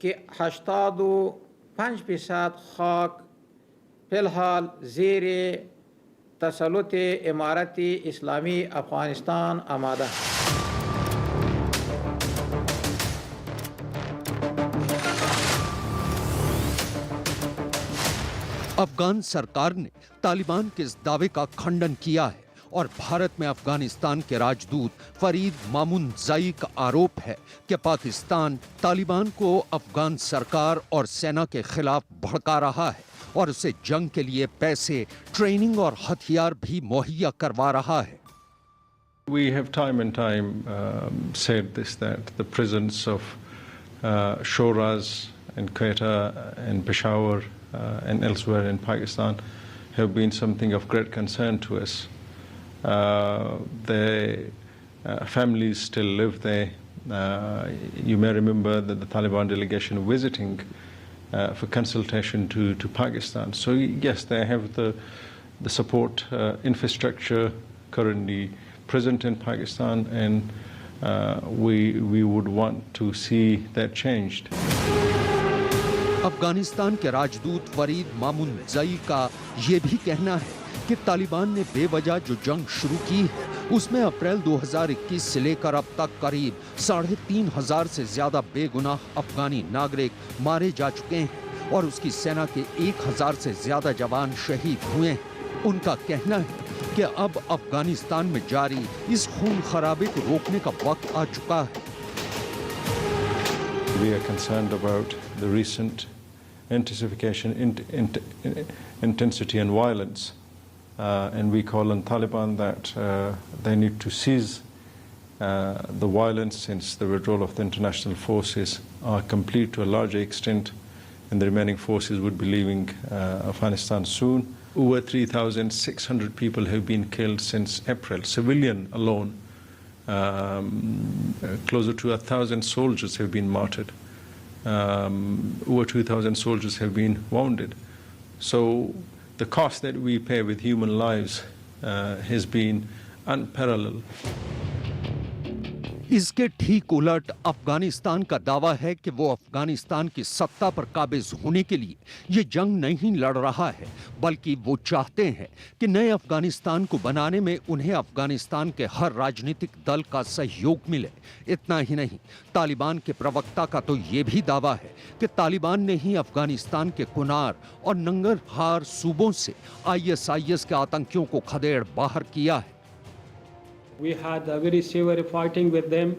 कि 85% खाक फिलहाल ज़ेर तसल्लुत इमारती इस्लामी अफगानिस्तान आमादा है। अफगान सरकार ने तालिबान के इस दावे का खंडन किया है और भारत में अफगानिस्तान के राजदूत फरीद मामुनजाई का आरोप है कि पाकिस्तान तालिबान को अफगान सरकार और सेना के खिलाफ भड़का रहा है और उसे जंग के लिए पैसे, ट्रेनिंग और हथियार भी मुहैया करवा रहा है। We have time and time said this, that the presence of Shoras in Quetta and Peshawar and elsewhere in Pakistan have been something of great concern to us. Their families still live there. You may remember that the Taliban delegation visiting for consultation to Pakistan. So yes, they have the support infrastructure currently present in Pakistan, and we would want to see that changed. Afghanistan के राजदूत फरीद मामुनजई का ये भी कहना है कि तालिबान ने बेवजह जो जंग शुरू की है उसमें अप्रैल 2021 से लेकर अब तक करीब 3,500 से ज्यादा बेगुनाह अफगानी नागरिक मारे जा चुके हैं और उसकी सेना के 1,000 से ज्यादा जवान शहीद हुए हैं। उनका कहना है कि अब अफगानिस्तान में जारी इस खून खराबे को रोकने का वक्त आ चुका है। We are concerned about the recent intensification, intensity and violence, and we call on Taliban that they need to cease the violence, since the withdrawal of the international forces are complete to a larger extent, and the remaining forces would be leaving Afghanistan soon. Over 3,600 people have been killed since April, civilian alone. Closer to 1,000 soldiers have been martyred. Over 2,000 soldiers have been wounded. So the cost that we pay with human lives has been unparalleled. इसके ठीक उलट अफगानिस्तान का दावा है कि वो अफगानिस्तान की सत्ता पर काबिज होने के लिए ये जंग नहीं लड़ रहा है, बल्कि वो चाहते हैं कि नए अफगानिस्तान को बनाने में उन्हें अफगानिस्तान के हर राजनीतिक दल का सहयोग मिले। इतना ही नहीं, तालिबान के प्रवक्ता का तो ये भी दावा है कि तालिबान ने ही अफगानिस्तान के कुनार और नंगरहार सूबों से ISIS के आतंकियों को खदेड़ बाहर किया है। We had a very severe fighting with them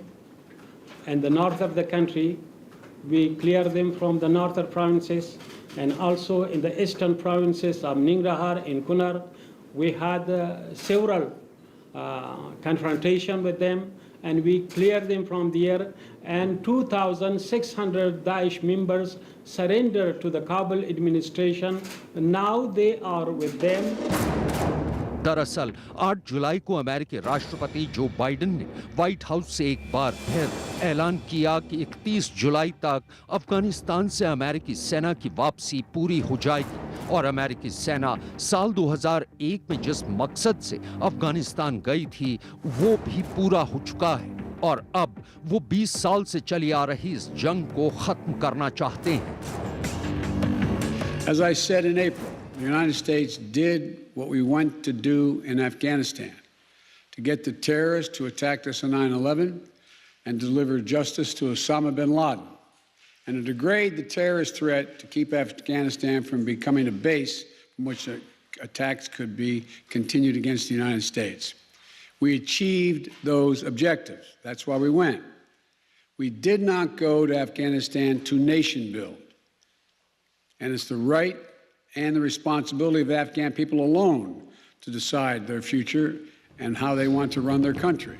in the north of the country. We cleared them from the northern provinces, and also in the eastern provinces of Nangarhar and Kunar. We had several confrontation with them, and we cleared them from there, and 2,600 Daesh members surrendered to the Kabul administration. Now they are with them. दरअसल 8 जुलाई को अमेरिकी राष्ट्रपति Joe Biden ने white house से एक बार फिर ऐलान किया कि 31 जुलाई तक अफगानिस्तान से अमेरिकी सेना की वापसी पूरी हो जाएगी और अमेरिकी सेना साल 2001 में जिस मकसद से अफगानिस्तान गई थी वो भी पूरा हो चुका है और अब वो 20 साल से चली आ रही इस जंग को खत्म करना चाहते हैं। As I said in April, the United States did what we went to do in Afghanistan, to get the terrorists who attacked us on 9/11 and deliver justice to Osama bin Laden, and to degrade the terrorist threat to keep Afghanistan from becoming a base from which attacks could be continued against the United States. We achieved those objectives. That's why we went. We did not go to Afghanistan to nation build, and it's the right and the responsibility of Afghan people alone to decide their future and how they want to run their country.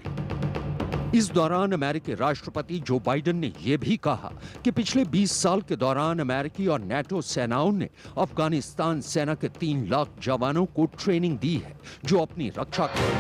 इस दौरान अमेरिकी राष्ट्रपति Joe Biden ने यह भी कहा कि पिछले 20 साल के दौरान अमेरिकी और नेटो सेनाओं ने अफगानिस्तान सेना के 3 लाख जवानों को ट्रेनिंग दी है जो अपनी रक्षा करें।